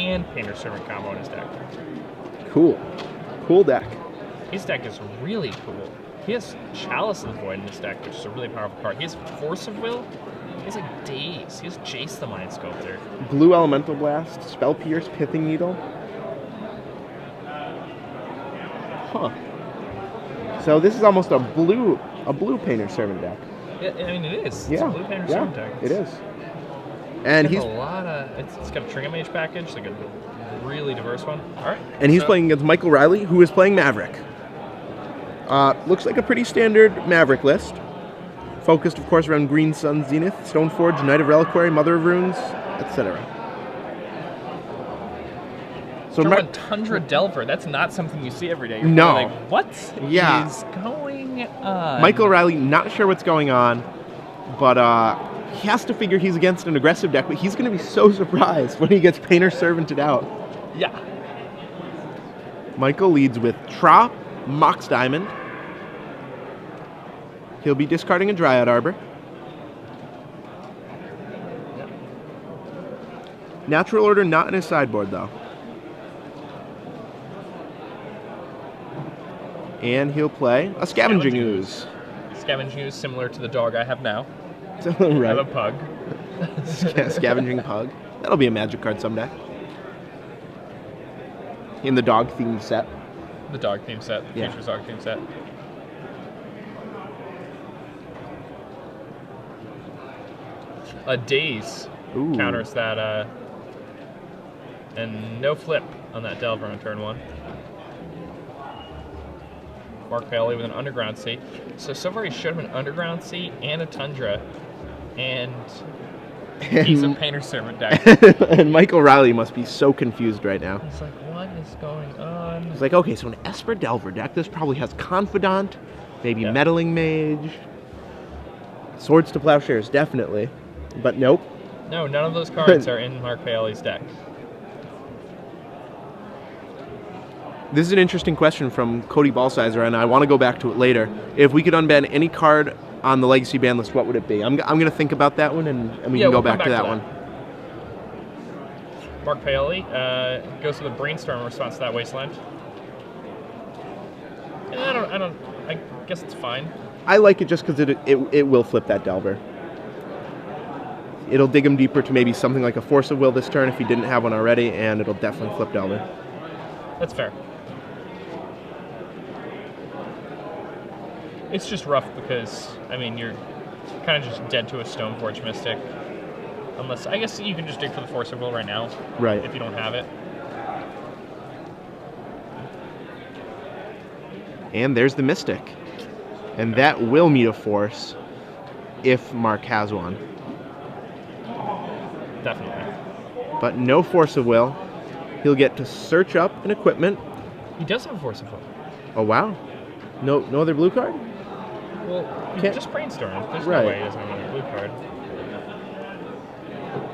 and Painter Servant combo in his deck. Cool. Cool deck. His deck is really cool. He has Chalice of the Void in his deck, which is a really powerful card. He has Force of Will. He has like Daze. He has Jace the Mind Sculptor. Blue Elemental Blast, Spell Pierce, Pithing Needle. Huh. So this is almost a blue Painter Servant deck. Yeah, I mean it is. Yeah. It's a blue Painter Servant deck. It is. And It's he's a lot of. It's got a Trinket Mage package, like a really diverse one. All right. and he's playing against Michael Riley, who is playing Maverick. Looks like a pretty standard Maverick list. Focused, of course, around Green Sun, Zenith, Stoneforge, Knight of Reliquary, Mother of Runes, etc. So Tundra Delver. That's not something you see every day. You're No. Like, what Yeah. is going on? Michael Riley, not sure what's going on, but he has to figure he's against an aggressive deck, but he's going to be so surprised when he gets Painter Servanted out. Yeah. Michael leads with Trop, Mox Diamond. He'll be discarding a Dryad Arbor. Natural Order not in his sideboard, though. And he'll play a Scavenging Ooze. Scavenging Ooze, similar to the dog I have now. I Right. have a pug. Scavenging Pug. That'll be a Magic card someday. In the dog-themed set. The dog theme set. The Yeah. Futures dog theme set. A Daze Ooh. counters that, and no flip on that Delver on turn 1. Mark Paoli with an Underground Sea. So far he showed him an Underground Sea and a Tundra, and he's a Painter Servant deck. And Michael Riley must be so confused right now. It's like, what is going on? He's like, okay, so an Esper Delver deck, this probably has Confidant, maybe Meddling Mage, Swords to Plowshares, definitely. But nope. No, none of those cards are in Mark Paoli's deck. This is an interesting question from Cody Ballsizer, and I want to go back to it later. If we could unban any card on the Legacy ban list, what would it be? I'm going to think about that one, and we can go back to that one. Mark Paoli goes with a Brainstorm in response to that Wasteland. And I guess it's fine. I like it just because it will flip that Delver. It'll dig him deeper to maybe something like a Force of Will this turn if he didn't have one already, and it'll definitely flip Delver. That's fair. It's just rough because, I mean, you're kind of just dead to a Stoneforge Mystic. Unless, I guess you can just dig for the Force of Will right now. Right. If you don't have it. And there's the Mystic. And that will meet a Force if Mark has one. Definitely. But no Force of Will. He'll get to search up an equipment. He does have a Force of Will. Oh, wow. No other blue card? Well, you Can't- just Brainstorm. There's Right. no way he doesn't have another blue card.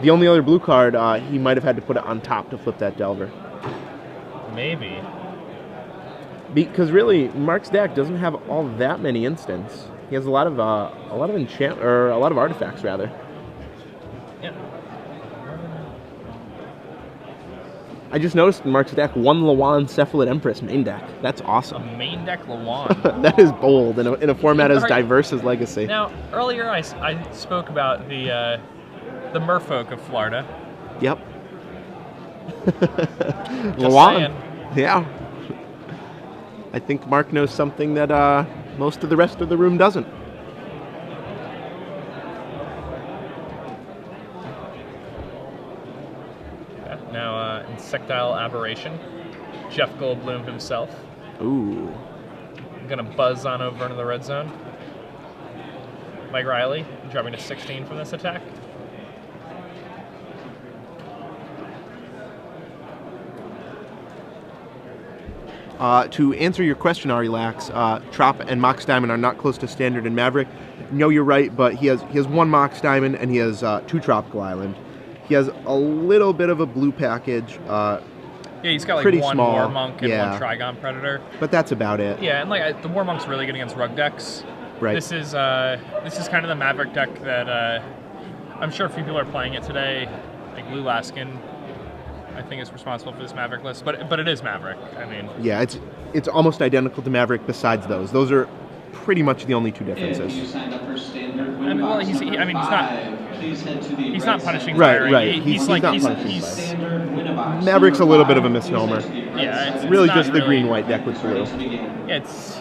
The only other blue card, he might have had to put it on top to flip that Delver. Maybe. Because really, Mark's deck doesn't have all that many instants. He has a lot of enchant or a lot of artifacts rather. Yeah. I just noticed in Mark's deck one Lawan Cephalid Empress main deck. That's A awesome. main deck Lawan. That is bold in a format as Alright. diverse as Legacy. Now, earlier I spoke about the Merfolk of Florida. Yep. Just Lawan. saying. Yeah. I think Mark knows something that most of the rest of the room doesn't. Okay. Now, Insectile Aberration. Jeff Goldblum himself. Ooh. Gonna buzz on over into the red zone. Mike Riley dropping to 16 from this attack. To answer your question, Ari Lax, Trop and Mox Diamond are not close to standard in Maverick. No, you're right, but he has one Mox Diamond and he has two Tropical Island. He has a little bit of a blue package. Yeah, he's got like pretty one small. War Monk and Yeah. one Trigon Predator. But that's about it. Yeah, and like the War Monk's really good against rug decks. Right. This is kind of the Maverick deck that I'm sure if people are playing it today, like Lou Laskin. I think is responsible for this Maverick list, but it is Maverick. I mean, Yeah, it's almost identical to Maverick. Besides those, those are pretty much the only two differences. He's not punishing Right, firing. right. He's not punishing firing. Maverick's a little bit of a misnomer. Yeah, it's really not just the green-white deck with blue. It's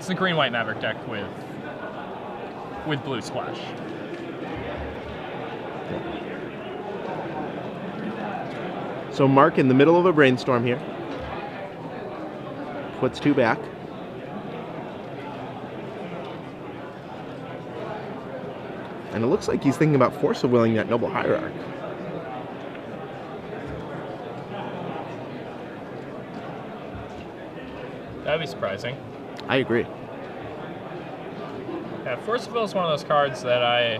the green-white Maverick deck with blue splash. So Mark, in the middle of a brainstorm here, puts 2 back. And it looks like he's thinking about Force of Willing that Noble Hierarch. That'd be surprising. I agree. Yeah, Force of Will is one of those cards that I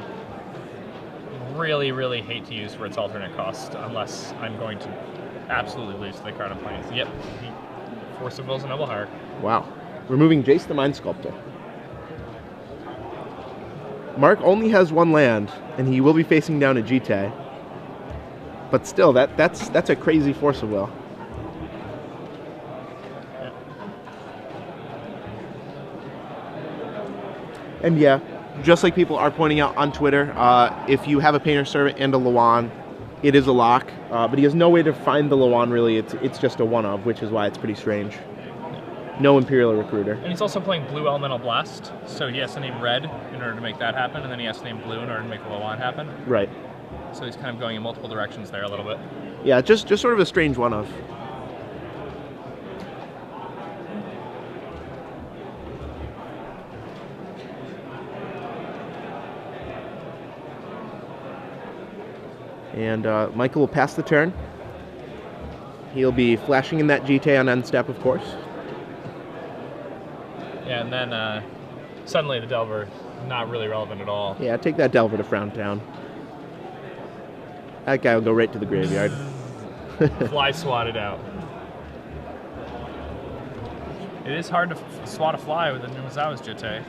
really, really hate to use for its alternate cost unless I'm going to absolutely lose to the card I'm playing. Yep, Force of Will is a Noble Hierarch. Wow. Removing Jace the Mind Sculptor. Mark only has 1 land, and he will be facing down a GT. But still, that's a crazy Force of Will. Yeah. And yeah, just like people are pointing out on Twitter, if you have a Painter Servant and a Lawan, it is a lock. But he has no way to find the Lawan, really. It's just a one-of, which is why it's pretty strange. No Imperial Recruiter. And he's also playing Blue Elemental Blast, so he has to name red in order to make that happen, and then he has to name blue in order to make the Lawan happen. Right. So he's kind of going in multiple directions there a little bit. Yeah, just sort of a strange one-of. And Michael will pass the turn. He'll be flashing in that GT on end step, of course. Yeah, and then suddenly the Delver, not really relevant at all. Yeah, take that Delver to Frown Town. That guy will go right to the graveyard. Fly swatted out. It is hard to swat a fly with a Numazawa's Jete,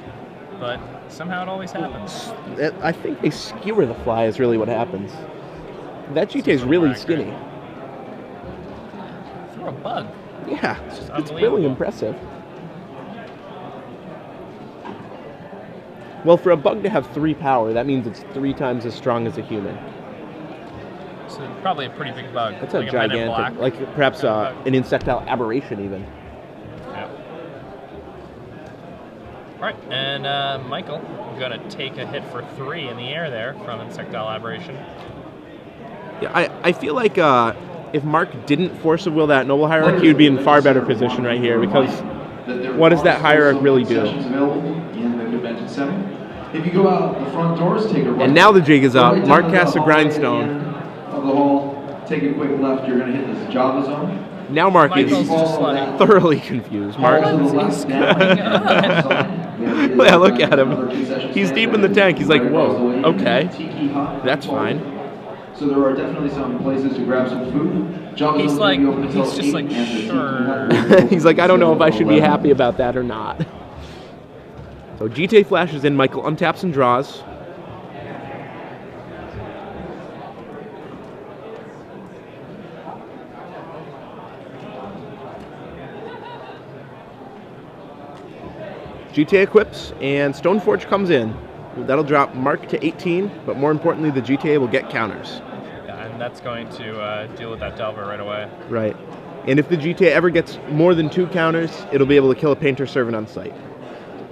but somehow it always happens. I think they skewer the fly is really what happens. That GT is really skinny. Through a bug. Yeah, It's it's really impressive. Well, for a bug to have 3 power, that means it's 3 times as strong as a human. So probably a pretty big bug. That's like a gigantic, like perhaps an insectile aberration even. Yeah. All right, and Michael, gonna take a hit for 3 in the air there from insectile aberration. Yeah, I feel like if Mark didn't Force of Will that Noble Hierarch, he would be in far better position right here, because what does that Hierarch really do? If you go out the front doors, take a right. And now the jig is up. Mark casts a Grindstone. Of the hall, take a quick left. You're going to hit this Java zone. Now Mark is Michael's just like thoroughly confused. Mark, To the left, down. yeah, look at him. He's deep in the tank. He's like, whoa, okay, that's fine. So there are definitely some places to grab some food. Java he's zone's like, gonna be open he's until just 8, like, and the sure. He's like, I don't know if I should be happy about that or not. So GTA flashes in, Michael untaps and draws. GTA equips, and Stoneforge comes in. That'll drop Mark to 18, but more importantly, the GTA will get counters. Yeah, and that's going to deal with that Delver right away. Right. And if the GTA ever gets more than 2 counters, it'll be able to kill a Painter Servant on sight.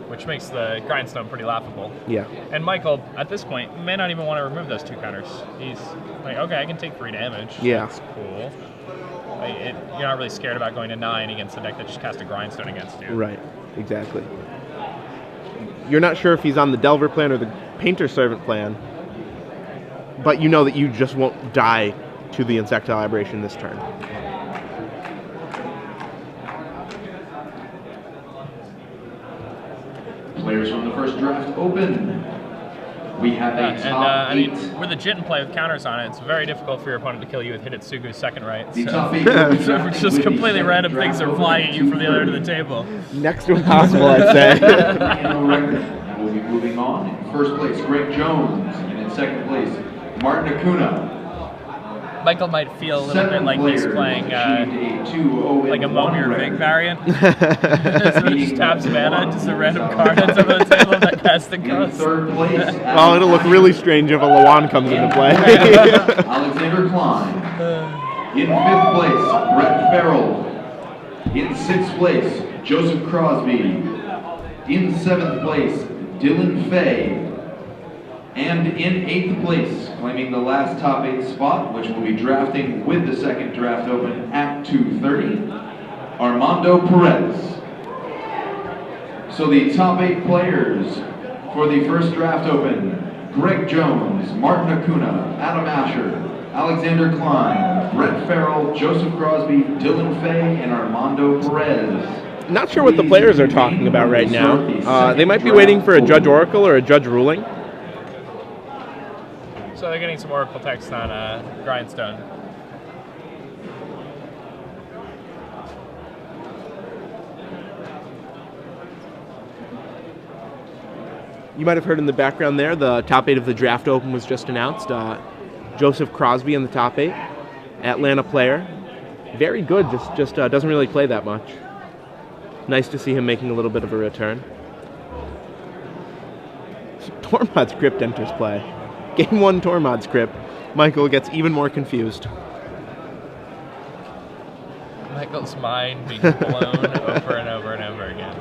Which makes the Grindstone pretty laughable. Yeah. And Michael, at this point, may not even want to remove those 2 counters. He's like, okay, I can take 3 damage. Yeah. That's cool. Like, you're not really scared about going to 9 against a deck that just cast a Grindstone against you. Right. Exactly. You're not sure if he's on the Delver plan or the Painter Servant plan, but you know that you just won't die to the Insectile Aberration this turn. Players from the first draft open. We have a top I 8. mean, with a Jit and play with counters on it, it's very difficult for your opponent to kill you with Hidetsugu's second right. The So. top 8 will be So drafted it's just with the completely second random draft things are order. flying at you from the other end of the table. Next to impossible, I'd say. And we'll be moving on. In first place, Greg Jones. And in second place, Martin Acuna. Michael might feel a little bit like he's playing like a Momir Vig variant. So it just taps mana, just a random card on top of the table that casting costs. Well, it'll look really strange if a Lawan comes into play. Alexander Klein. In 5th place, Brett Farrell. In 6th place, Joseph Crosby. In 7th place, Dylan Fay. And in 8th place, claiming the last top 8 spot, which will be drafting with the second draft open at 2:30, Armando Perez. So the top 8 players for the first draft open: Greg Jones, Martin Acuna, Adam Asher, Alexander Klein, Brett Farrell, Joseph Crosby, Dylan Fay, and Armando Perez. Not sure what the players are talking about right now. They might be waiting for a judge oracle or a judge ruling. So they're getting some oracle text on Grindstone. You might have heard in the background there, the top 8 of the draft open was just announced. Joseph Crosby in the top 8, Atlanta player. Very good, just doesn't really play that much. Nice to see him making a little bit of a return. Tormod's Crypt enters play. Game 1 Tormod's Crypt. Michael gets even more confused. Michael's mind being blown over and over and over again.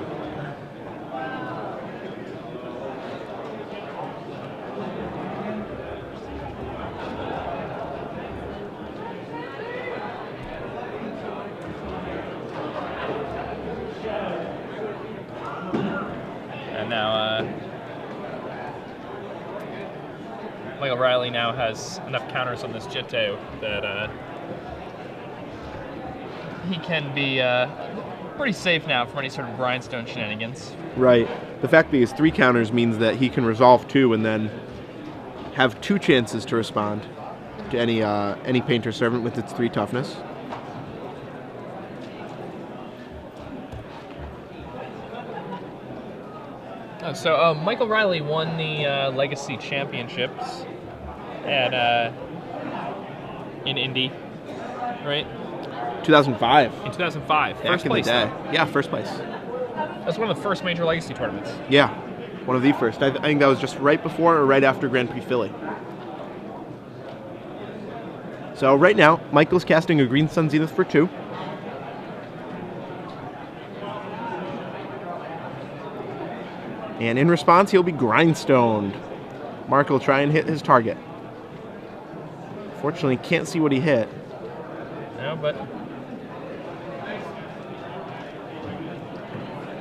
And now, Michael Riley now has enough counters on this Jitte that he can be pretty safe now from any sort of grindstone shenanigans. Right. The fact that he has 3 counters means that he can resolve 2 and then have 2 chances to respond to any Painter Servant with its 3 toughness. So Michael Riley won the Legacy Championships at in Indy, right? 2005. In 2005, Back first in place. the day. Though. Yeah, first place. That's one of the first major Legacy tournaments. Yeah, one of the first. I think that was just right before or right after Grand Prix Philly. So right now, Michael's casting a Green Sun Zenith for 2. And in response, he'll be Grindstoned. Mark will try and hit his target. Fortunately, can't see what he hit. No,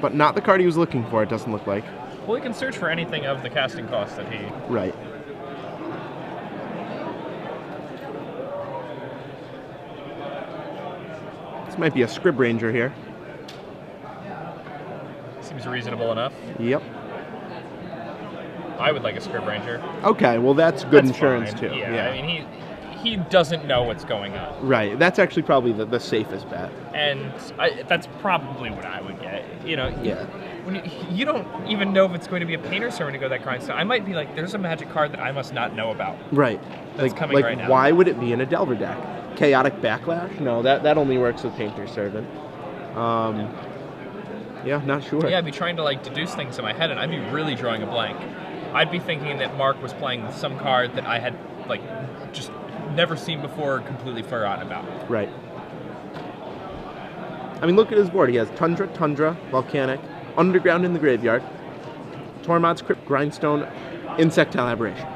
But not the card he was looking for, it doesn't look like. well, he can search for anything of the casting cost that he... Right. This might be a Scrib Ranger here. Seems reasonable enough. Yep. I would like a Scrib Ranger. Okay, well that's good That's insurance fine. too. Yeah, I mean, he doesn't know what's going on. Right, that's actually probably the safest bet. And that's probably what I would get. You know, Yeah. when you don't even know if it's going to be a Painter Servant to go that grindstone. I might be like, there's a magic card that I must not know about. Right. That's coming right now. Why would it be in a Delver deck? Chaotic Backlash? No, that only works with Painter Servant. Yeah, not sure. Yeah, I'd be trying to like deduce things in my head, and I'd be really drawing a blank. I'd be thinking that Mark was playing some card that I had like just never seen before, or completely forgotten about. Right. I mean, look at his board. He has Tundra, Tundra, Volcanic, Underground in the Graveyard, Tormod's Crypt, Grindstone, Insectile Aberration.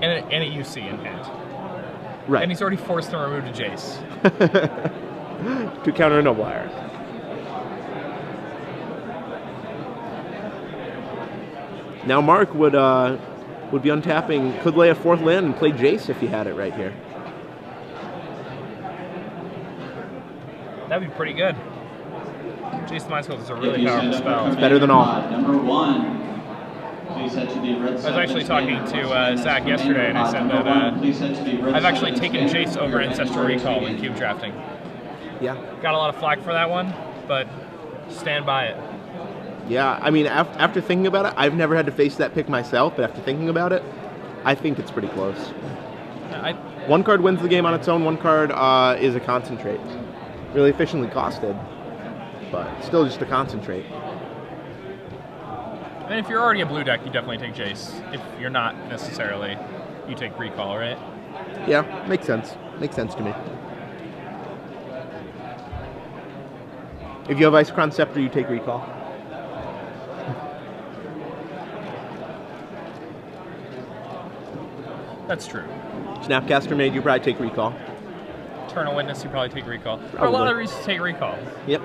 And a UC in hand. Right. And he's already forced to remove a Jace. To counter a Noble Hierarch. Now Mark would be untapping, could lay a 4th land and play Jace if he had it right here. That'd be pretty good. Jace the Mind Sculpt is a really powerful spell. It's better than all. Number 1. Please head to the red I was actually talking to Zach yesterday, and I said that I've actually taken Jace over Ancestral Recall when cube drafting. Yeah. Got a lot of flack for that one, but stand by it. Yeah, I mean, after thinking about it, I've never had to face that pick myself, but after thinking about it, I think it's pretty close. I, One card wins the game on its own. One card is a concentrate. Really efficiently costed, but still just a concentrate. I mean, if you're already a blue deck, you definitely take Jace. If you're not necessarily, you take Recall, right? Yeah, makes sense. Makes sense to me. If you have Icecrown Scepter, you take Recall. That's true. Snapcaster Mage, you probably take Recall. Eternal Witness, you probably take Recall. There are a Probably. lot of reasons to take Recall. Yep.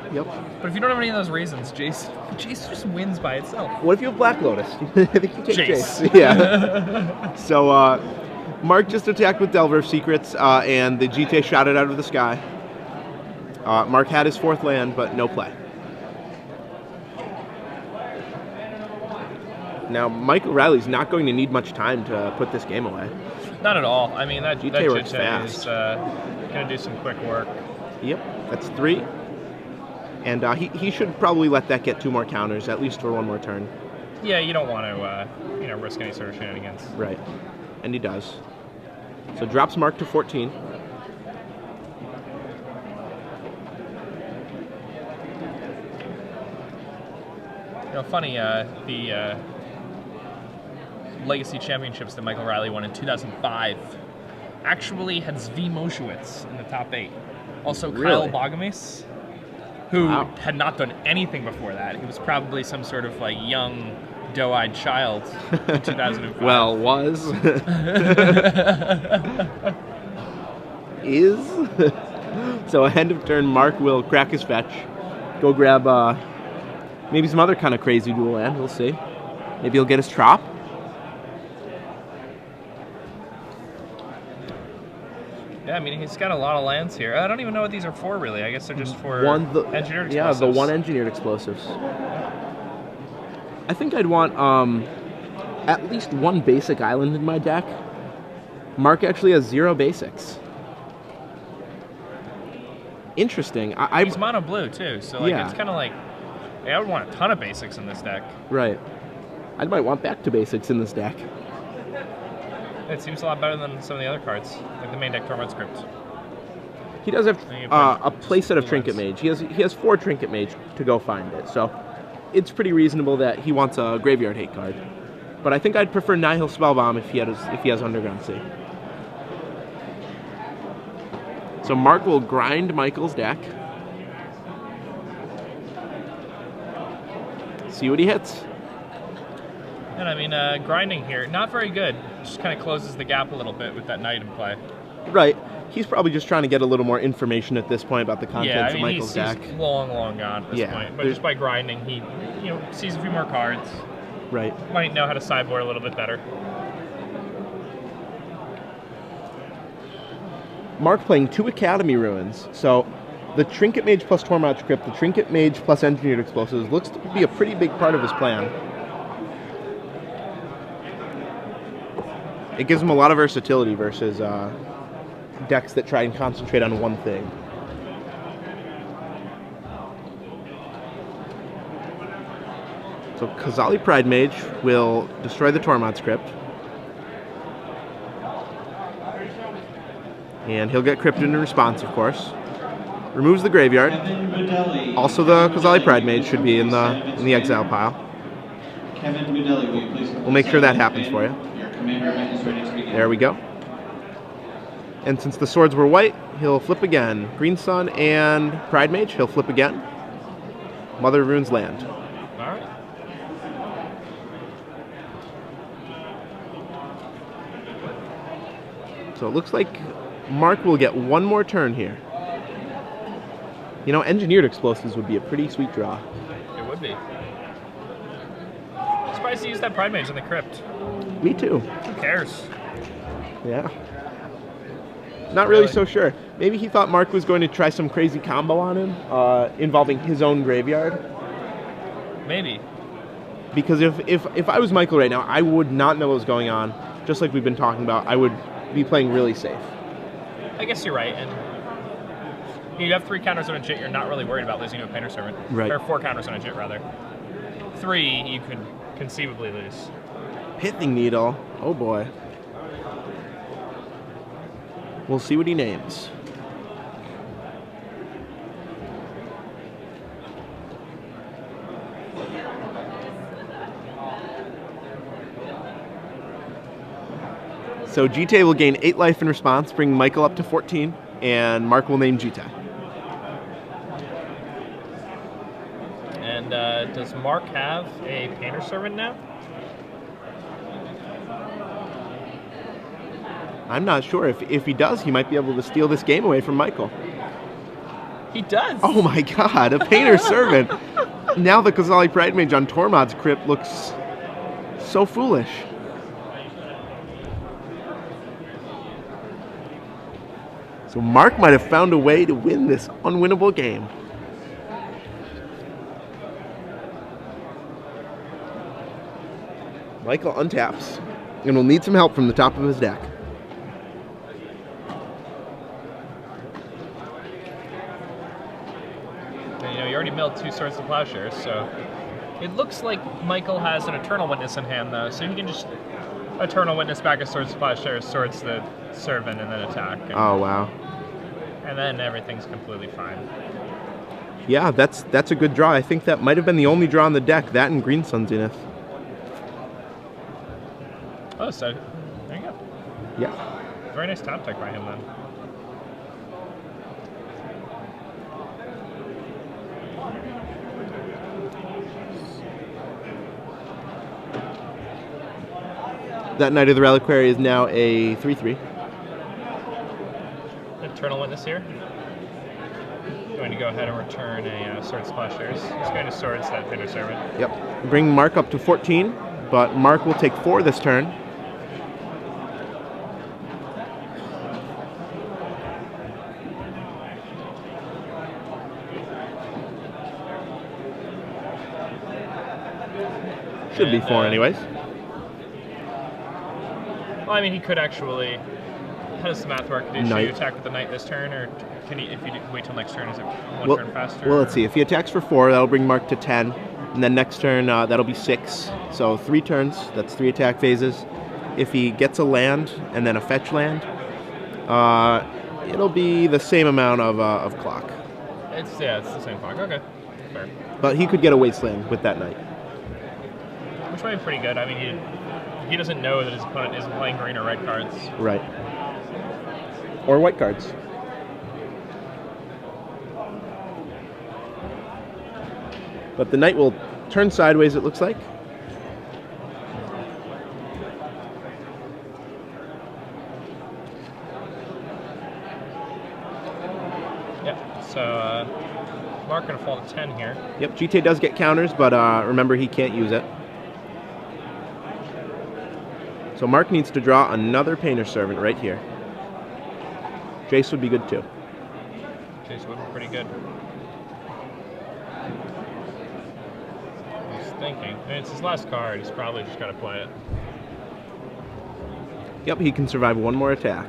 But if you don't have any of those reasons, Jace just wins by itself. What if you have Black Lotus? I think you take Jace. Jace. Yeah. So, Mark just attacked with Delver of Secrets, and the GTA shot it out of the sky. Mark had his 4th land, but no play. Now, Michael Riley's not going to need much time to put this game away. Not at all. I mean, that GTA works GTA is fast. going to do some quick work. Yep, that's 3. And he should probably let that get 2 more counters, at least for 1 more turn. Yeah, you don't want to, risk any sort of shenanigans. Right, and he does. So drops Mark to 14. Funny, the Legacy Championships that Michael Riley won in 2005 actually had Zvi Moshowitz in the top 8. Also, Really? Kyle Bogomis, who Wow. had not done anything before that. He was probably some sort of young, doe-eyed child in 2005. Well, was. Is. So, end of turn, Mark will crack his fetch. Go grab maybe some other kind of crazy dual land. We'll see. Maybe he'll get his Trop. Yeah, I mean, he's got a lot of lands here. I don't even know what these are for, really. I guess they're just for engineered explosives. Yeah, the 1 engineered explosives. I think I'd want at least 1 basic island in my deck. Mark actually has 0 basics. Interesting. He's mono blue, too, so Yeah. it's kind of like... I would want a ton of basics in this deck. Right. I might want back to basics in this deck. It seems a lot better than some of the other cards, like the main deck Torment Script. He does have And you a put playset of blue Trinket lands. Mage. He has 4 Trinket Mage to go find it, so it's pretty reasonable that he wants a Graveyard Hate card. But I think I'd prefer Nihil Spellbomb if he has Underground Sea. So Mark will grind Michael's deck. See what he hits. And I mean, grinding here, not very good. Just kind of closes the gap a little bit with that knight in play. Right. He's probably just trying to get a little more information at this point about the contents Yeah, I of mean, Michael's deck. he's long gone at this Yeah, point. But there's- just by grinding, he sees a few more cards. Right. Might know how to sideboard a little bit better. Mark playing 2 Academy Ruins. So the Trinket Mage plus Tormod's Crypt, the Trinket Mage plus Engineered Explosives looks to be a pretty big part of his plan. It gives him a lot of versatility versus decks that try and concentrate on one thing. So Kazali Pride Mage will destroy the Tormod's Crypt. And he'll get crypted in response, of course. Removes the graveyard. Kevin Budelli. Also, the Kazali Pride Mage should be in the exile pile. Kevin Budelli, will you please? We'll make sure that happens for you. Your commander event is ready to begin. There we go. And since the swords were white, he'll flip again. Green Sun and Pride Mage, he'll flip again. Mother of Runes land. All right. So it looks like Mark will get 1 more turn here. Engineered Explosives would be a pretty sweet draw. It would be. Surprised he used that Pride Mage in the crypt. Me too. Who cares? Yeah. Not really Really? so sure. Maybe he thought Mark was going to try some crazy combo on him, involving his own graveyard. Maybe. Because if I was Michael right now, I would not know what was going on. Just like we've been talking about, I would be playing really safe. I guess you're right. And you have 3 counters on a Jit, you're not really worried about losing to a Painter Servant. Right. Or 4 counters on a Jit, rather. 3 you could conceivably lose. Pithing Needle. Oh boy. We'll see what he names. So GTA will gain 8 life in response, bring Michael up to 14, and Mark will name GTA. And does Mark have a painter servant now? I'm not sure. If he does, he might be able to steal this game away from Michael. He does. Oh my god, a painter servant. Now the Kozali Pride Mage on Tormod's Crypt looks so foolish. So Mark might have found a way to win this unwinnable game. Michael untaps and will need some help from the top of his deck. And, you already milled 2 Swords to Plowshares, so it looks like Michael has an Eternal Witness in hand, though, so he can just Eternal Witness back a Swords to Plowshares, Swords the Servant, and then attack. And, Oh wow. And then everything's completely fine. Yeah, that's a good draw. I think that might have been the only draw on the deck, that and Green Sun Zenith. Oh, so there you go. Yeah. Very nice top deck by him then. That Knight of the Reliquary is now a 3/3. Eternal Witness here. Going to go ahead and return a Sword Splashers. He's going to Swords that Painter Servant. Yep. Bring Mark up to 14, but Mark will take 4 this turn. Should be 4 anyways. Well, I mean, he could actually. How does the math work? Should Knight. you attack with the Knight this turn, or can he? If you wait till next turn, is it one turn faster? Well, let's see. If he attacks for 4, that'll bring Mark to 10. And then next turn, that'll be 6. So 3 turns. That's 3 attack phases. If he gets a land and then a fetch land, it'll be the same amount of clock. It's the same clock. Okay, fair. But he could get a wasteland with that Knight. Which might be pretty good. I mean, he doesn't know that his opponent isn't playing green or red cards. Right. Or white cards. But the Knight will turn sideways, it looks like. Yep. So Mark gonna fall to 10 here. Yep, GTA does get counters, but remember he can't use it. So Mark needs to draw another Painter Servant right here. Jace would be good too. Jace would be pretty good. He's thinking. I mean, it's his last card. He's probably just got to play it. Yep, he can survive 1 more attack.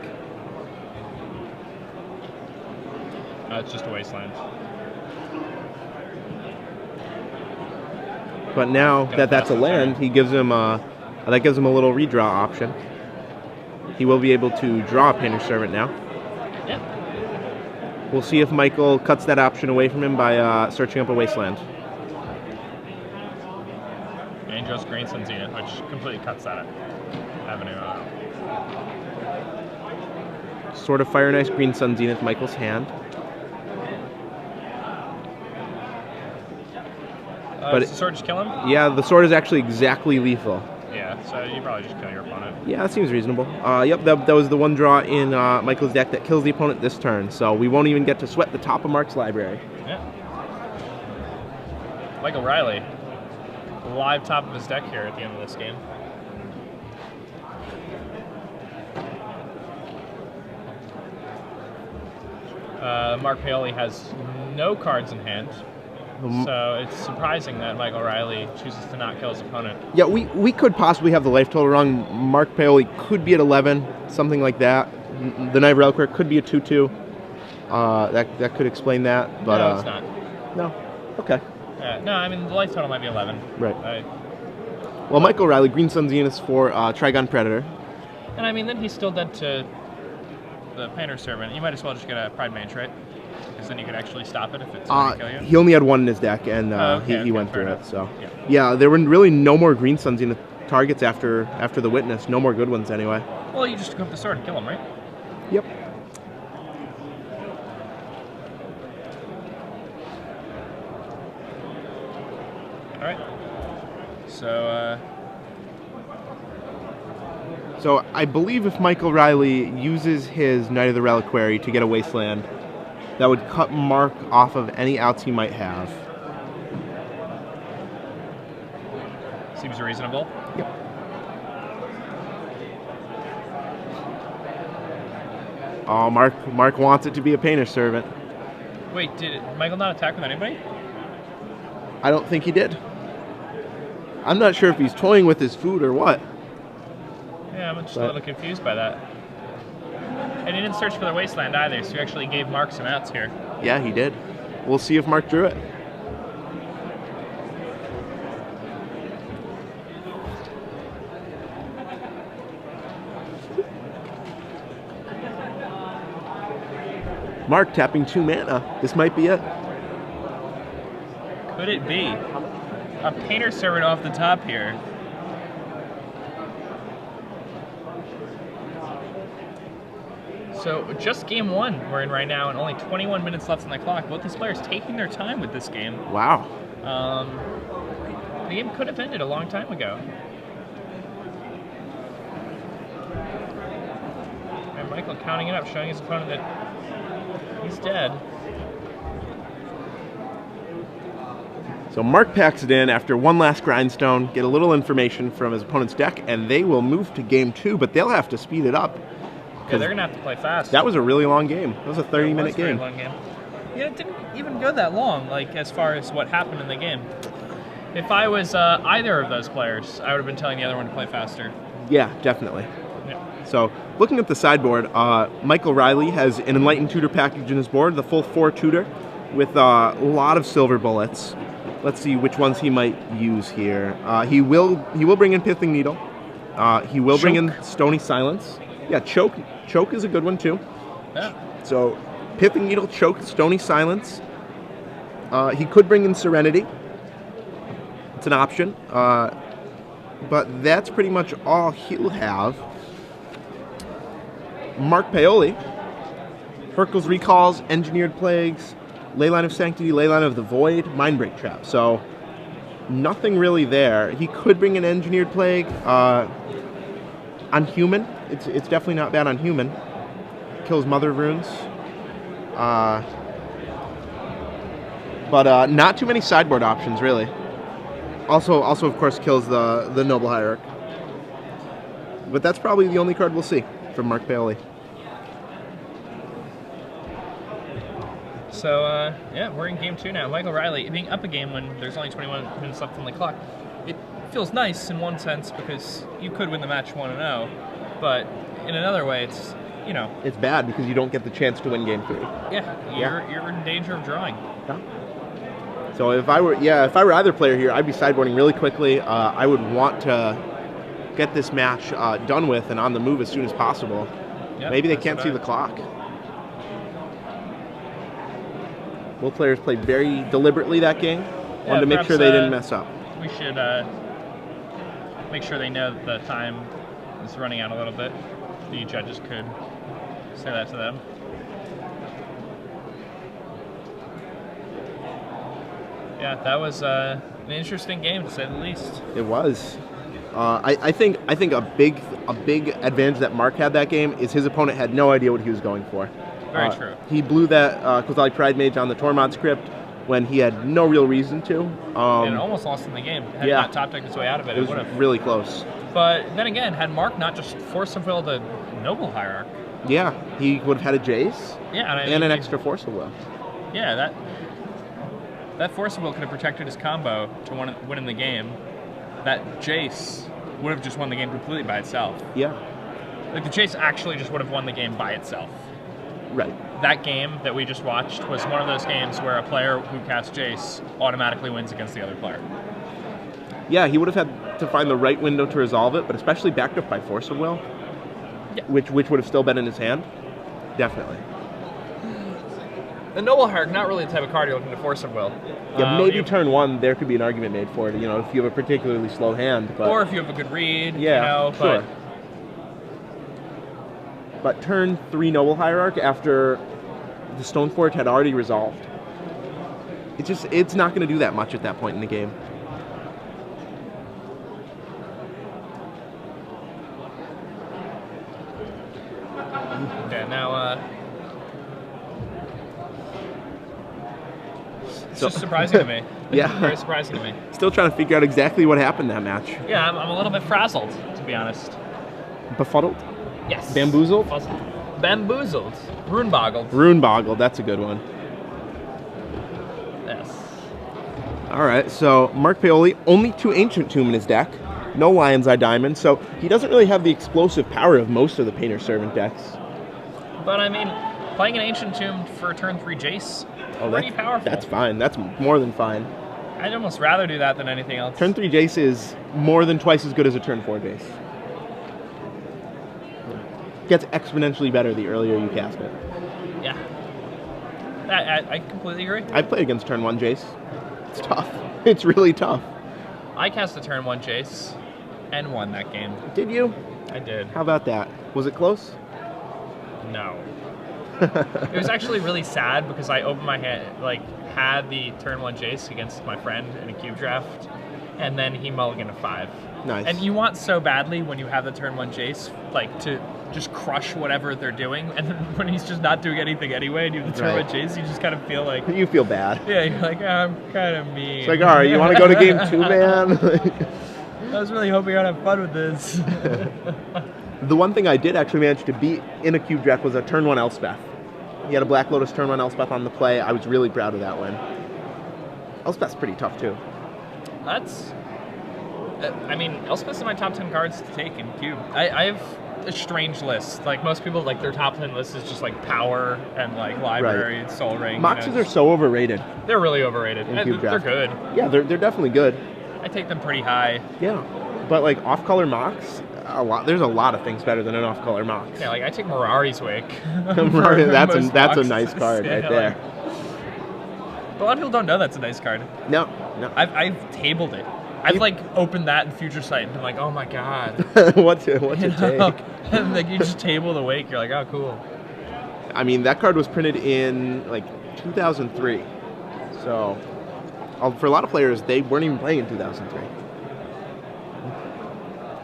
It's just a wasteland. But now that that's a land, he gives him that gives him a little redraw option. He will be able to draw a Painter Servant now. Yeah. We'll see if Michael cuts that option away from him by searching up a wasteland. And he draws Green Sun Zenith, which completely cuts that avenue out. Sort of Fire and Ice Green Sun Zenith, Michael's hand. Does the sword just kill him? Yeah, the sword is actually exactly lethal. Yeah, so you probably just kill your opponent. Yeah, that seems reasonable. Yep, that was the one draw in Michael's deck that kills the opponent this turn, so we won't even get to sweat the top of Mark's library. Yeah. Michael Riley, live top of his deck here at the end of this game. Mark Paoli has no cards in hand. So it's surprising that Michael Riley chooses to not kill his opponent. Yeah, we could possibly have the life total wrong. Mark Paoli could be at 11, something like that. The Knight of Reliquary could be a 2/2. That could explain that, but no, it's not. No. Okay. No, I mean the life total might be 11. Right. Well, Michael Riley, Green Sun Zenith for Trigon Predator. And I mean then he's still dead to the Painter Servant, you might as well just get a Pride Mage, right? Because then you could actually stop it if it's going to kill you. He only had one in his deck, and he went through it. So yeah, there were really no more Green Suns in the targets after the Witness. No more good ones anyway. Well, you just equip the sword and kill him, right? Yep. All right. So. So I believe if Michael Riley uses his Knight of the Reliquary to get a Wasteland, that would cut Mark off of any outs he might have. Seems reasonable. Yep. Oh, Mark wants it to be a Painter Servant. Wait, did Michael not attack with anybody? I don't think he did. I'm not sure if he's toying with his food or what. Yeah, I'm just a little confused by that. And he didn't search for the Wasteland either, so he actually gave Mark some outs here. Yeah, he did. We'll see if Mark drew it. Mark tapping 2 mana. This might be it. Could it be? A Painter Servant off the top here. So just game 1 we're in right now, and only 21 minutes left on the clock. Both these players taking their time with this game. Wow. The game could have ended a long time ago. And Michael counting it up, showing his opponent that he's dead. So Mark packs it in after one last grindstone, get a little information from his opponent's deck, and they will move to game 2, but they'll have to speed it up. Yeah, they're going to have to play fast. That was a really long game. That was a 30-minute game. Long game. Yeah, it didn't even go that long, like, as far as what happened in the game. If I was either of those players, I would have been telling the other one to play faster. Yeah, definitely. Yeah. So, looking at the sideboard, Michael Riley has an Enlightened Tutor package in his board, the full 4 Tutor, with a lot of silver bullets. Let's see which ones he might use here. He will bring in Pithing Needle. He will bring in Stony Silence. Yeah, Choke is a good one too. Yeah. So, Pithing Needle, Choke, Stony Silence. He could bring in Serenity. It's an option. But that's pretty much all he'll have. Mark Paoli. Hurkyl's Recalls, Engineered Plagues, Leyline of Sanctity, Leyline of the Void, Mindbreak Trap. So, nothing really there. He could bring an Engineered Plague. On Human, it's definitely not bad on Human. Kills Mother of Runes. But not too many sideboard options, really. Also, of course, kills the Noble Hierarch. But that's probably the only card we'll see from Mark Paoli. So, yeah, we're in game 2 now. Michael Riley, being up a game when there's only 21 minutes left on the clock, it feels nice in one sense because you could win the match 1-0, but in another way, it's, you know... It's bad because you don't get the chance to win game 3. Yeah, you're in danger of drawing. Yeah. So if I were either player here, I'd be sideboarding really quickly. I would want to get this match done with and on the move as soon as possible. Yep, maybe they can't see the clock. Both players played very deliberately that game. Wanted to make sure they didn't mess up. We should make sure they know that the time is running out a little bit. The judges could say that to them. Yeah, that was an interesting game to say the least. It was. I think a big advantage that Mark had that game is his opponent had no idea what he was going for. Very true. He blew that Kozali Pride Mage on the Tormod script when he had no real reason to. And almost lost in the game. Had he not top decked his way out of it, it was really close. But then again, had Mark not just Force of Will the Noble Hierarch. Yeah, he would have had a Jace. Yeah, and an extra Force of Will. Yeah, that Force of Will could have protected his combo to win in the game. That Jace would have just won the game completely by itself. Yeah. Like, the Jace actually just would have won the game by itself. Right. That game that we just watched was one of those games where a player who casts Jace automatically wins against the other player. Yeah, he would have had to find the right window to resolve it, but especially backed up by Force of Will, yeah. which would have still been in his hand. definitely. The Noble Hierarch, not really the type of card you're looking to force of will. Yeah, maybe turn 1, there could be an argument made for it, you know, if you have a particularly slow hand. But, or if you have a good read, yeah, you know, sure. But turn 3 Noble Hierarch after the Stoneforge had already resolved. It's not going to do that much at that point in the game. Okay, now, it's just surprising to me. Yeah. Very surprising to me. Still trying to figure out exactly what happened that match. Yeah, I'm a little bit frazzled, to be honest. Befuddled? Yes. Bamboozled? Bamboozled. Rune boggled. Rune boggled, that's a good one. Yes. All right, so Mark Paoli, only 2 Ancient Tomb in his deck. No Lion's Eye Diamond, so he doesn't really have the explosive power of most of the Painter's Servant decks. But I mean, playing an Ancient Tomb for turn 3 Jace, pretty powerful. That's fine. That's more than fine. I'd almost rather do that than anything else. Turn 3 Jace is more than twice as good as a turn 4 Jace. Gets exponentially better the earlier you cast it. Yeah. I completely agree. I play against turn 1 Jace. It's tough. It's really tough. I cast a turn 1 Jace and won that game. Did you? I did. How about that? Was it close? No. It was actually really sad because I opened my hand, had the turn 1 Jace against my friend in a cube draft, and then he mulliganed a 5. Nice. And you want so badly when you have the turn 1 Jace, to just crush whatever they're doing, and then when he's just not doing anything anyway, and you have the turn 1 Jace, you just kind of feel like... You feel bad. Yeah, you're like, oh, I'm kind of mean. It's like, all right, you want to go to game 2, man? I was really hoping I'd have fun with this. The one thing I did actually manage to beat in a cube draft was a turn 1 Elspeth. He had a Black Lotus turn 1 Elspeth on the play. I was really proud of that win. Elspeth's pretty tough, too. That's... I mean, Elspeth's in my top 10 cards to take in cube. I have a strange list. Like, most people, their top 10 list is just, power and, library and Soul Ring. Moxes are so overrated. They're really overrated. They're good. Yeah, they're definitely good. I take them pretty high. Yeah. But, off-color Mox... There's a lot of things better than an off-color Mox. Yeah, I take Mirari's Wake. that's a nice card right there. But a lot of people don't know that's a nice card. No. I've tabled it. I've opened that in Future Sight and been like, oh my god. what's it take? And you just table the Wake, you're like, oh cool. I mean, that card was printed in 2003. So for a lot of players, they weren't even playing in 2003.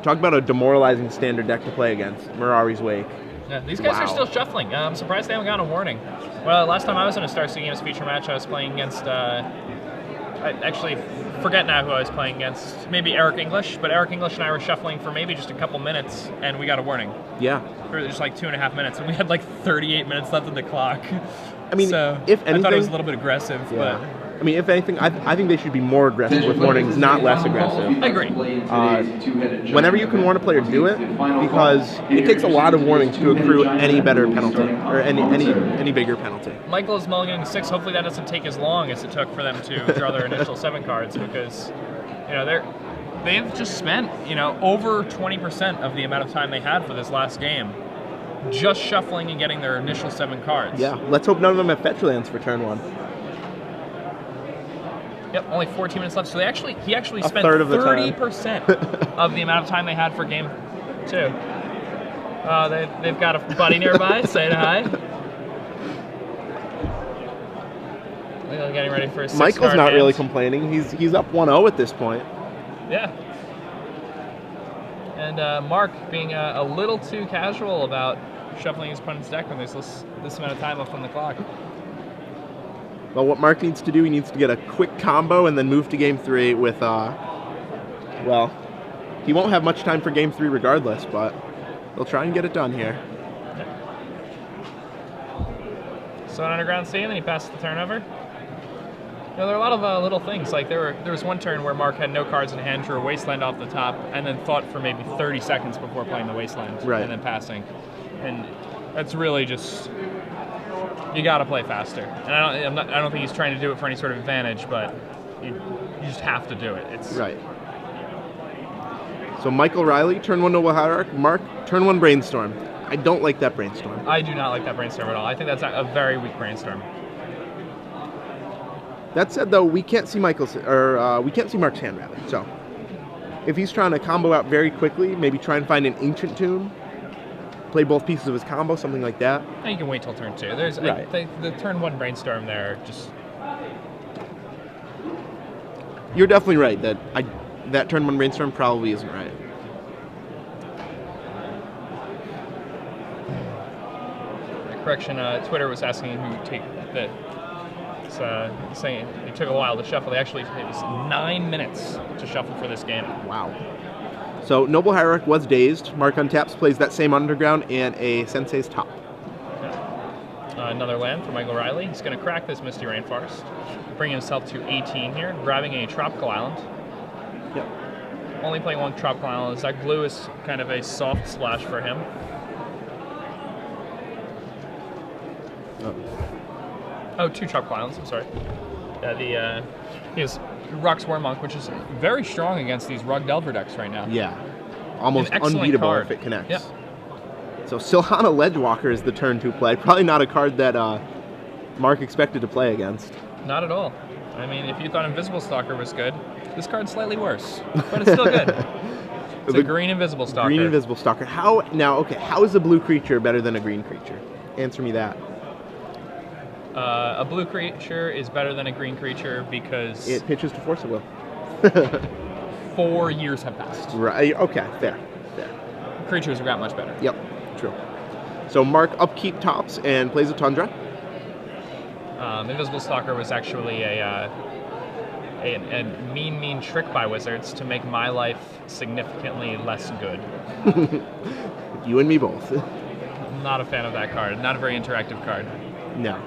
Talk about a demoralizing standard deck to play against. Mirari's Wake. Yeah, these guys are still shuffling. I'm surprised they haven't gotten a warning. Well, last time I was in a Star City Games feature match, I was playing against... I actually forget now who I was playing against. Maybe Eric English, but Eric English and I were shuffling for maybe just a couple minutes, and we got a warning. Yeah. For just 2.5 minutes, and we had 38 minutes left on the clock. I mean, so if anything... I thought it was a little bit aggressive, yeah. I mean, if anything, I think they should be more aggressive with warnings, not less aggressive. I agree. Whenever you can warn a player, do it, because it takes a lot of warnings to accrue any better penalty, or any bigger penalty. Michael is mulliganing 6. Hopefully that doesn't take as long as it took for them to draw their initial 7 cards, because they've just spent over 20% of the amount of time they had for this last game just shuffling and getting their initial 7 cards. Yeah, let's hope none of them have fetch lands for turn 1. Yep, only 14 minutes left. So he actually spent 30% of the amount of time they had for game 2. They've got a buddy nearby saying hi. Getting ready for his 6 Michael's card not hand. really complaining. He's up 1-0 at this point. Yeah. And Mark being a little too casual about shuffling his opponent's deck when there's this amount of time left on the clock. Well, what Mark needs to do, he needs to get a quick combo and then move to game 3 with, well, he won't have much time for game 3 regardless, but he'll try and get it done here. So an underground sea, and then he passes the turnover. There are a lot of little things. There was one turn where Mark had no cards in hand, drew a Wasteland off the top, and then thought for maybe 30 seconds before playing the Wasteland, and then passing. And that's really just... You got to play faster, and I don't think he's trying to do it for any sort of advantage, but you just have to do it. It's right. So Michael Riley, turn 1 Noble Hierarch. Mark, turn 1 Brainstorm. I don't like that brainstorm. I do not like that brainstorm at all. I think that's a very weak brainstorm. That said, though, we can't see we can't see Mark's hand rather. So, if he's trying to combo out very quickly, maybe try and find an ancient tune, play both pieces of his combo, something like that. And you can wait till turn 2. There's Right. the turn 1 brainstorm there. Just You're definitely right that turn 1 brainstorm probably isn't right. correction. Twitter was asking who take that. Saying it took a while to shuffle. It was 9 minutes to shuffle for this game. Wow. So Noble Hierarch was dazed. Mark untaps, plays that same underground and a Sensei's top. Another land for Michael Riley. He's going to crack this Misty Rainforest, bring himself to 18 here, grabbing a Tropical Island. Yep. Only playing 1 Tropical Island. That blue is kind of a soft splash for him. Oh, 2 Tropical Islands, I'm sorry. He has Rock Swarm Monk, which is very strong against these Rug Delver decks right now. Yeah. Almost An excellent unbeatable card. if it connects. Yep. So Silhana Ledgewalker is the turn 2 play. Probably not a card that Mark expected to play against. Not at all. I mean, if you thought Invisible Stalker was good, this card's slightly worse, but it's still good. It's a green Invisible Stalker. Green Invisible Stalker. How is a blue creature better than a green creature? Answer me that. A blue creature is better than a green creature because It pitches to Force of Will. 4 years have passed. Right. Okay. Fair. Creatures have got much better. Yep. True. So Mark upkeep tops and plays a Tundra. Invisible Stalker was actually a mean trick by Wizards to make my life significantly less good. You and me both. Not a fan of that card. Not a very interactive card. No.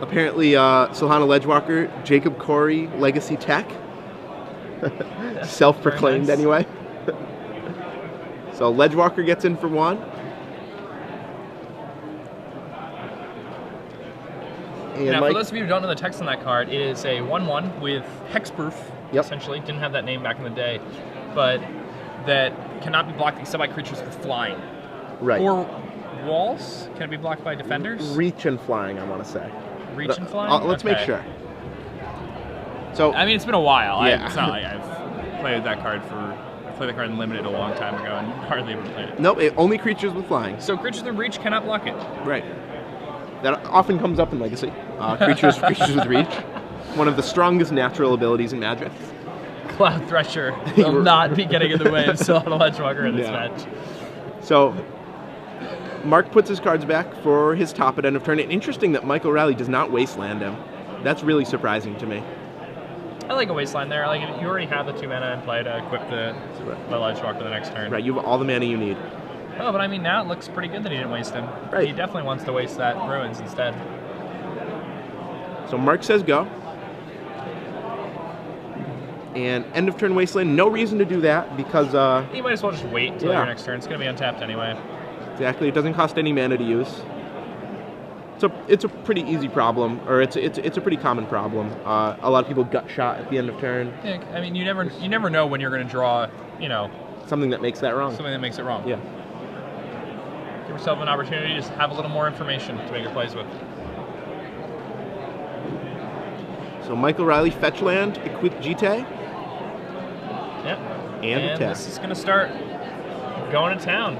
Apparently, Silhana Ledgewalker, Jacob Corey, Legacy Tech. Self-proclaimed, Very nice. anyway. So Ledgewalker gets in for 1. And Now, Mike, for those of you who don't know the text on that card, it is a 1/1 with hexproof, Yep. essentially. Didn't have that name back in the day, but that cannot be blocked except by creatures with flying. right. Or walls? Can it be blocked by defenders? Reach and flying, I want to say. Reach and flying? Let's make Okay. sure. So, I mean, it's been a while. Yeah. It's not like I've played that card I played the card in Limited a long time ago and hardly ever played it. nope, only creatures with flying. So creatures with reach cannot block it. Right. That often comes up in Legacy. Creatures with reach. One of the strongest natural abilities in Magic. Cloud Thresher will not be getting in the way of Silhana Ledgewalker in this Yeah. match. So, Mark puts his cards back for his top at end of turn. And interesting that Michael Riley does not wasteland him. That's really surprising to me. I like a wasteland there. Like you already have the 2 mana in play to equip the Ledgewalker the next turn. Right, you have all the mana you need. Oh, but I mean now it looks pretty good that he didn't waste him. Right. He definitely wants to waste that Ruins instead. So Mark says go. And end of turn wasteland, no reason to do that because You might as well just wait till Yeah. your next turn. It's going to be untapped anyway. exactly, it doesn't cost any mana to use. So it's a pretty easy problem, or it's a pretty common problem. A lot of people gut shot at the end of turn. Yeah, I mean, you never know when you're going to draw, Something that makes that wrong. something that makes it wrong. Yeah. Give yourself an opportunity to just have a little more information to make your plays with. So Michael Riley fetch land, equip GT. Yep. And attack. This is going to start going to town.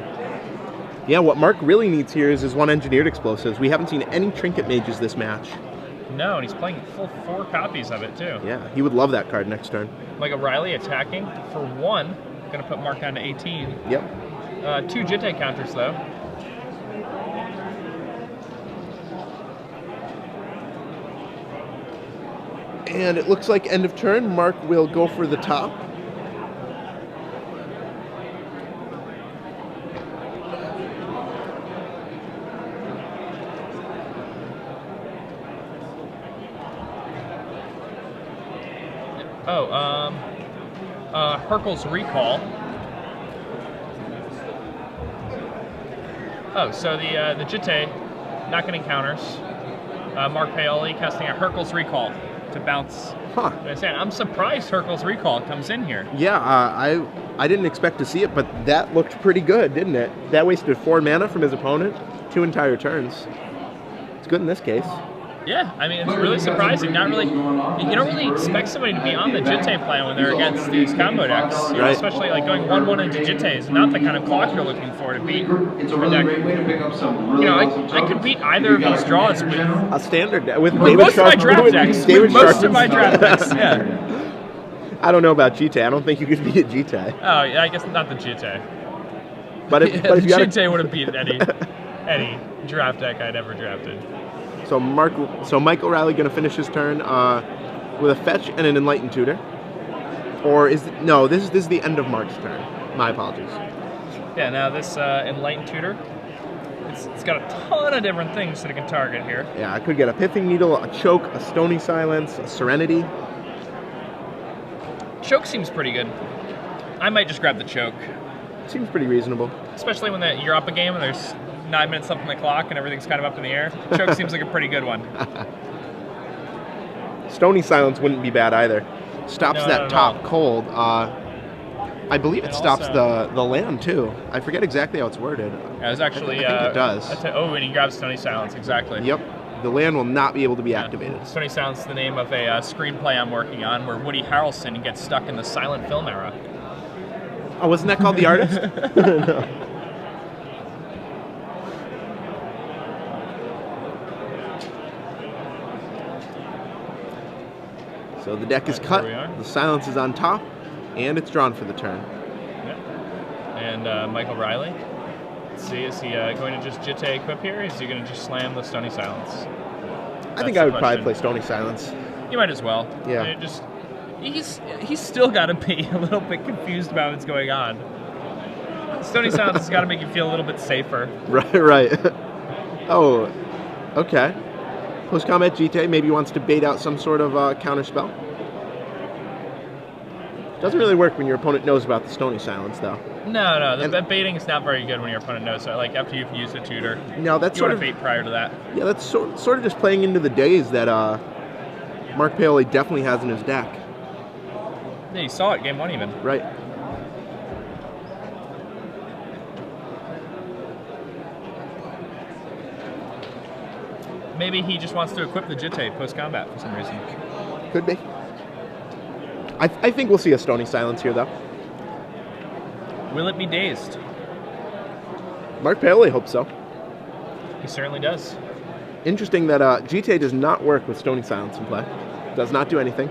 Yeah, what Mark really needs here is his 1 engineered explosives. We haven't seen any trinket mages this match. No, and he's playing full 4 copies of it too. Yeah, he would love that card next turn. Michael Riley attacking for 1. Going to put Mark down to 18. Yep. 2 Jitte counters though. And it looks like end of turn, Mark will go for the top. Hercule's Recall. Oh, so the Jitte not getting counters. Mark Paoli casting a Hercule's Recall. to bounce. Huh. I'm surprised Hercule's Recall comes in here. Yeah, I didn't expect to see it, but that looked pretty good, didn't it? That wasted 4 mana from his opponent, 2 entire turns. It's good in this case. Yeah, I mean, it's really surprising. Not really, you don't really expect somebody to be on the Jitte plan when they're against these combo decks. You know, Right. especially like going 1-1 into Jitte is not the kind of clock you're looking for to beat. It's a really great way to pick up some really You know, awesome I could beat either of these draws with A standard deck with most David of my Sharp. draft decks. David With most Sharp of my draft decks, yeah. I don't know about Jitte. I don't think you could beat a Jitte. Oh, yeah, I guess not the Jitte. But if, but if you got Jitte would have beaten any draft deck I'd ever drafted. So Michael Riley going to finish his turn with a fetch and an Enlightened Tutor, or this is the end of Mark's turn. My apologies. Yeah, now this Enlightened Tutor, it's got a ton of different things that it can target here. Yeah, I could get a Pithing Needle, a Choke, a Stony Silence, a Serenity. Choke seems pretty good. I might just grab the Choke, Seems pretty reasonable. especially when you're up a game and there's 9 minutes left on the clock and everything's kind of up in the air. Choke seems like a pretty good one. Stony Silence wouldn't be bad either. Stops No, that not at top all. cold. I believe it And stops also- the land too. I forget exactly how it's worded. Yeah, it's actually. I think it does. And he grabs Stony Silence, exactly. Yep. The land will not be able to be activated. Stony Silence is the name of a screenplay I'm working on where Woody Harrelson gets stuck in the silent film era. Oh, wasn't that called The Artist? No. So the deck is cut, here we are. the silence is on top, and it's drawn for the turn. Yeah. And Michael Riley. Let's see, is he going to just Jitte equip here? Is he going to just slam the Stony Silence? I think I would probably play Stony Silence. You might as well. Yeah. I mean, he's still got to be a little bit confused about what's going on. Stony Silence has got to make you feel a little bit safer. Right. Oh, okay. Post-combat Jitte maybe wants to bait out some sort of counter spell. Doesn't really work when your opponent knows about the Stony Silence, though. No, the baiting is not very good when your opponent knows. So, like after you've used a tutor, Now that's you sort want to of bait prior to that. yeah, that's sort of just playing into the days that Mark Paoli definitely has in his deck. Yeah, you saw it game 1 even. Right. Maybe he just wants to equip the Jitte post-combat for some reason. Could be. I think we'll see a Stony Silence here, though. Will it be dazed? Mark Paoli hopes so. He certainly does. Interesting that Jitte does not work with Stony Silence in play. Does not do anything.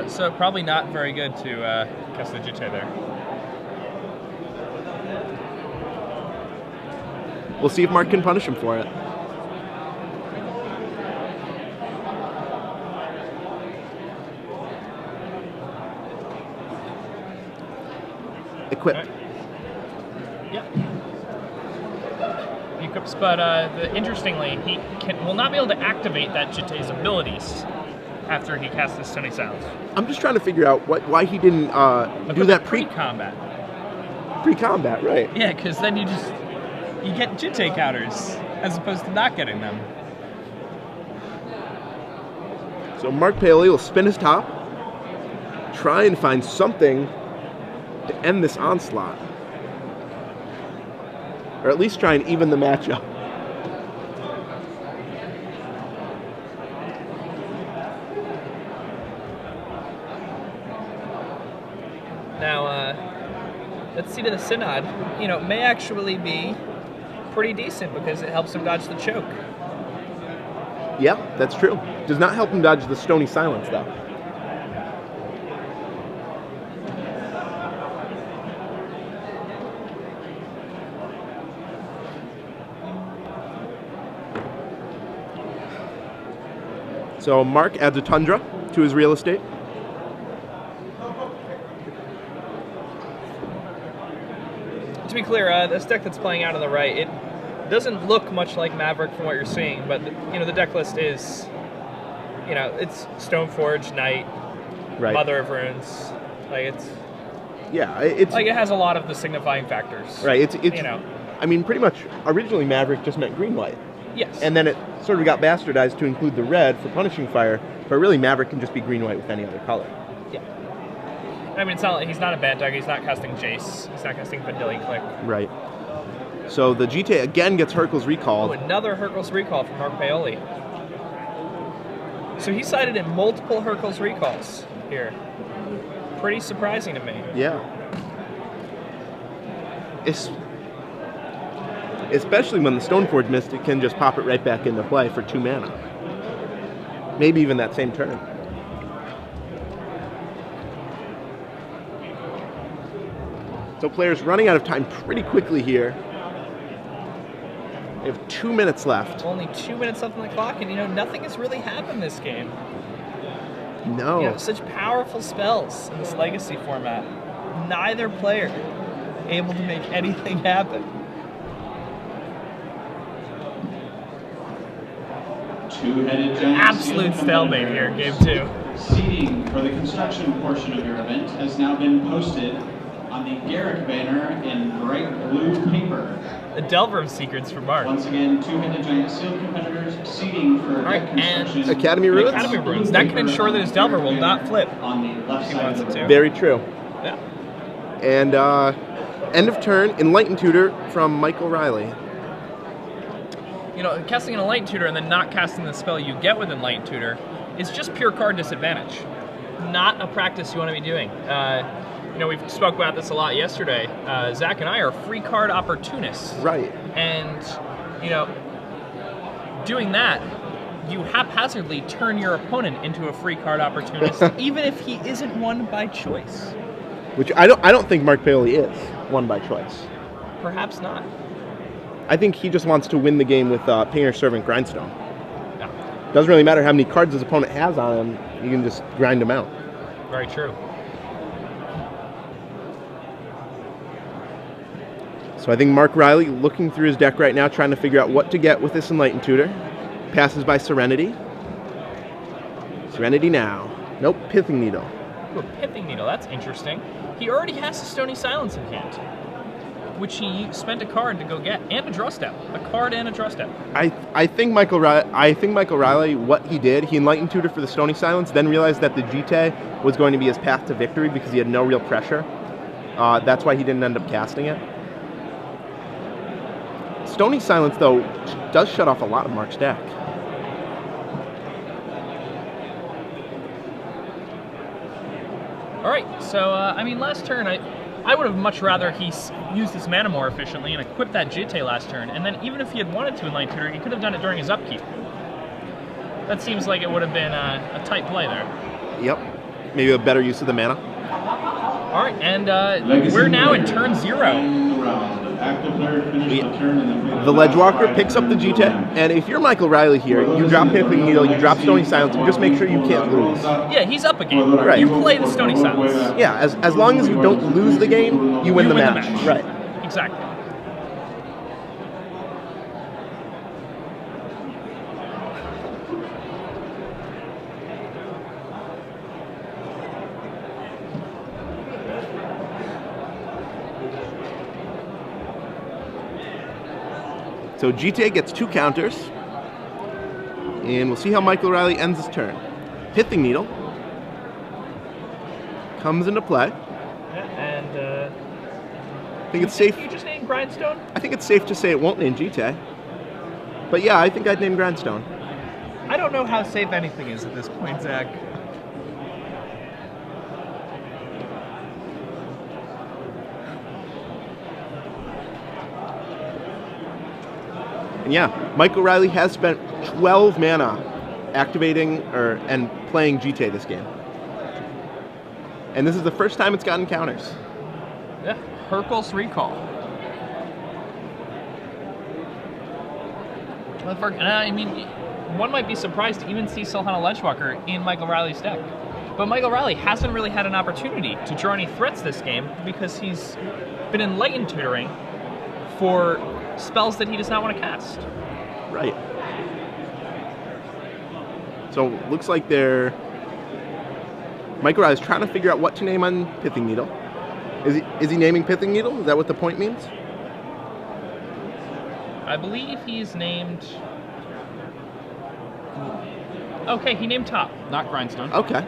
So probably not very good to cast the Jitte there. We'll see if Mark can punish him for it. Equip. Okay. Yeah. He equips, but interestingly, he will not be able to activate that Jitte's abilities after he casts his Stony Silence. I'm just trying to figure out why he didn't do that pre-combat. pre-combat, right? Yeah, because then you get Jitte counters as opposed to not getting them. So Mark Paoli will spin his top, try and find something to end this onslaught. Or at least try and even the matchup. Now, let's see to the Synod. You know, may actually be pretty decent because it helps him dodge the choke. Yeah, that's true. Does not help him dodge the Stony Silence, though. So Mark adds a Tundra to his real estate. To be clear, this deck that's playing out on the right, it doesn't look much like Maverick from what you're seeing, but the deck list is, it's Stoneforge, Knight, Right. Mother of Runes, it's It has a lot of the signifying factors. right. It's You know, pretty much originally Maverick just meant green white. yes. And then it sort of got bastardized to include the red for punishing fire, But really, Maverick can just be green-white with any other color. Yeah. I mean, it's not like he's not a bad dog. He's not casting Jace. He's not casting Vidilli Click. Right. So the GTA again gets Hercules Oh, recalled. another Hercules recall from Mark Paoli. So he sided in multiple Hercules recalls here. Pretty surprising to me. Yeah. Especially when the Stoneforge Mystic can just pop it right back into play for 2 mana. Maybe even that same turn. So players running out of time pretty quickly here. They have 2 minutes left. Only 2 minutes left on the clock, and nothing has really happened this game. No. Such powerful spells in this Legacy format. Neither player able to make anything happen. Two-headed giant. Absolute seal stalemate here, competitors. game 2. Seating for the construction portion of your event has now been posted on the Garrick banner in bright blue paper. The Delver of Secrets for Mark. Once again, two-headed giant sealed competitors seating for Alright, deck construction. and Academy Ruins? Academy Ruins. That can ensure that his Delver will not flip. On the left He side wants of it the to. Very true. Yeah. And end of turn, Enlightened Tutor from Michael Riley. Casting an Enlightened Tutor and then not casting the spell you get with Enlightened Tutor is just pure card disadvantage. Not a practice you want to be doing. We've spoke about this a lot yesterday. Zach and I are free card opportunists. Right. And, doing that, you haphazardly turn your opponent into a free card opportunist, even if he isn't one by choice. Which I don't think Mark Paoli is one by choice. Perhaps not. I think he just wants to win the game with Painter Servant Grindstone. Yeah, Doesn't really matter how many cards his opponent has on him, you can just grind him out. very true. So I think Mark Riley, looking through his deck right now, trying to figure out what to get with this Enlightened Tutor. Passes by Serenity. Serenity now. Nope, Pithing Needle. Ooh, a Pithing Needle, that's interesting. He already has a Stony Silence in hand, which he spent a card to go get, and a draw step. A card and a draw step. I think Michael Riley, what he did, he Enlightened Tutor for the Stony Silence, then realized that the GTA was going to be his path to victory because he had no real pressure. That's why he didn't end up casting it. Stony Silence, though, does shut off a lot of Mark's deck. All right, so, last turn, I would have much rather he used his mana more efficiently and equipped that GTA last turn, and then even if he had wanted to Enlightened Tutor, he could have done it during his upkeep. That seems like it would have been a tight play there. Yep. Maybe a better use of the mana. All right, and we're now in turn 0. Active player finished the turn and The Ledgewalker picks up the GTA, and if you're Michael Riley here, you drop Pithing Needle, you drop Stony Silence, and just make sure you can't lose. Yeah, he's up a game. Right. You play the Stony Silence. Yeah, as long as you don't lose the game, you win the match. Right. Exactly. So GTA gets 2 counters, and we'll see how Michael Riley ends his turn. Pithing Needle comes into play. Yeah, and I think it's safe. You just named Grindstone? I think it's safe to say it won't name GTA. But yeah, I think I'd name Grindstone. I don't know how safe anything is at this point, Zach. And yeah, Michael Riley has spent 12 mana activating and playing GTA this game. And this is the first time it's gotten counters. Yeah, Hercules Recall. One might be surprised to even see Silhana Ledgewalker in Michael Riley's deck. But Michael Riley hasn't really had an opportunity to draw any threats this game because he's been Enlightened Tutoring for spells that he does not want to cast. Right. So looks like Michael Riley's trying to figure out what to name on Pithing Needle. Is he naming Pithing Needle? Is that what the point means? I believe he's named... Okay, he named top, not grindstone. Okay.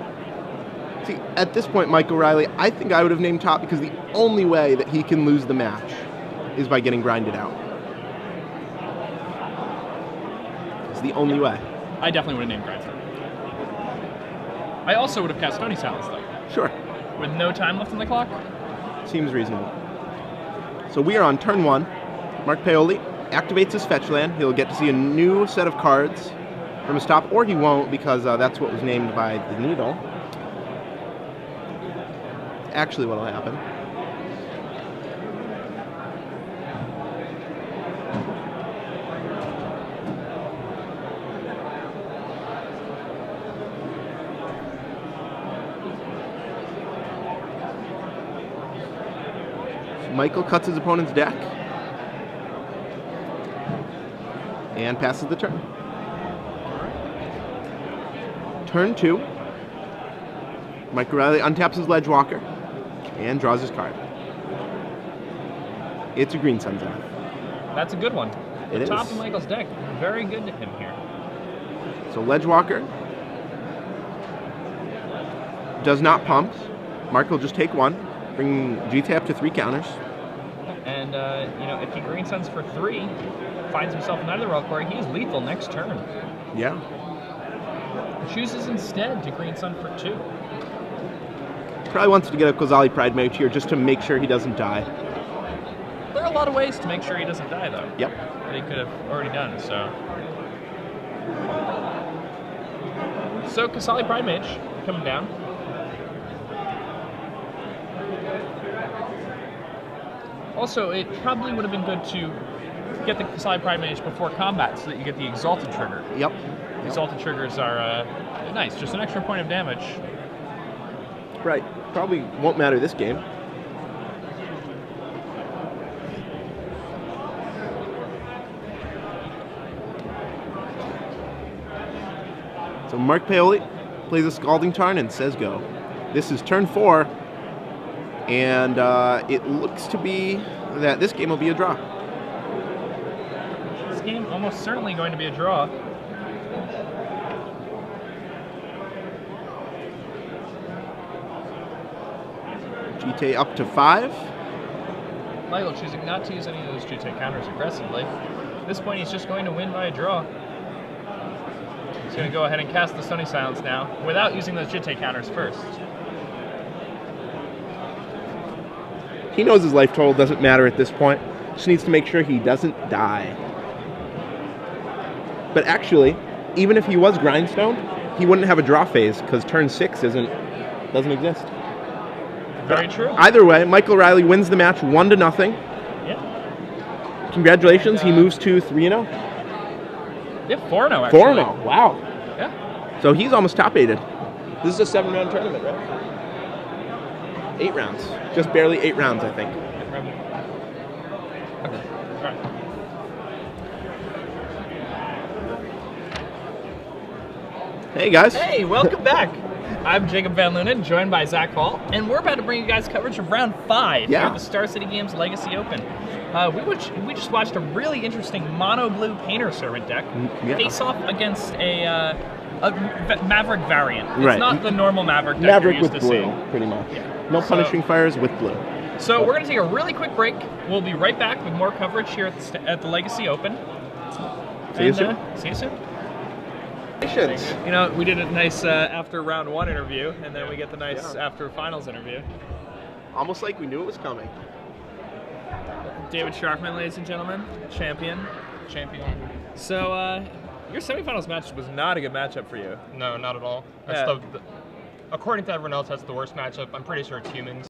See, at this point, Michael Riley, I think I would have named top because the only way that he can lose the match is by getting grinded out. It's the only way. I definitely would have named grindstone. I also would have cast Stony Silence, though. Sure. With no time left on the clock? Seems reasonable. So we are on turn 1. Mark Paoli activates his fetch land. He'll get to see a new set of cards from his top, or he won't because that's what was named by the needle. Actually, what will happen. Michael cuts his opponent's deck and passes the turn. Turn 2. Michael Riley untaps his Ledgewalker and draws his card. It's a Green Sun Zenith. That's a good one. It The is. top of Michael's deck, very good to him here. So Ledgewalker does not pump. Mark will just take 1, bring GT up to 3 counters. And, if he Green Suns for 3, finds himself in Nether Reliquary, he's lethal next turn. Yeah. Chooses instead to Green Sun for 2. Probably wants to get a Kozali Pride Mage here just to make sure he doesn't die. There are a lot of ways to make sure he doesn't die, though. Yep. That he could have already done, so. So, Kasali Pride Mage coming down. Also, it probably would have been good to get the Kasali Pride Mage before combat so that you get the Exalted trigger. Yep. The Exalted triggers are nice, just an extra point of damage. Right. Probably won't matter this game. So Mark Paoli plays a Scalding Tarn and says go. This is turn 4, and it looks to be that this game will be a draw. This game almost certainly going to be a draw. GT up to 5. Michael choosing not to use any of those GT counters aggressively. At this point, he's just going to win by a draw. He's going to go ahead and cast the Stony Silence now, without using those GT counters first. He knows his life total doesn't matter at this point. Just needs to make sure he doesn't die. But actually, even if he was Grindstone, he wouldn't have a draw phase because turn 6 doesn't exist. Very true. Either way, Michael Riley wins the match 1-0. Yeah. Congratulations, he moves to 3-0. Yeah, 4-0 actually. 4-0, wow. Yeah. So he's almost top-aided. This is a 7-round tournament, right? 8 rounds. Just barely 8 rounds, I think. Okay. All right. Hey, guys. Hey, welcome back. I'm Jacob Van Lunen, joined by Zach Hall, and we're about to bring you guys coverage of round 5 here at the Star City Games Legacy Open. We just watched a really interesting mono blue Painter Servant deck face off against a Maverick variant. It's not the normal Maverick deck Maverick you're used with to blue, seeing. pretty much. Yeah. No punishing fires with blue. So we're going to take a really quick break. We'll be right back with more coverage here at the Legacy Open. See you soon. See you soon. Congratulations. You know, we did a nice after round 1 interview, and then we get the nice after finals interview. Almost like we knew it was coming. David Sharpman, ladies and gentlemen, champion. So, your semifinals match was not a good matchup for you. No, not at all. That's according to everyone else, that's the worst matchup. I'm pretty sure it's humans.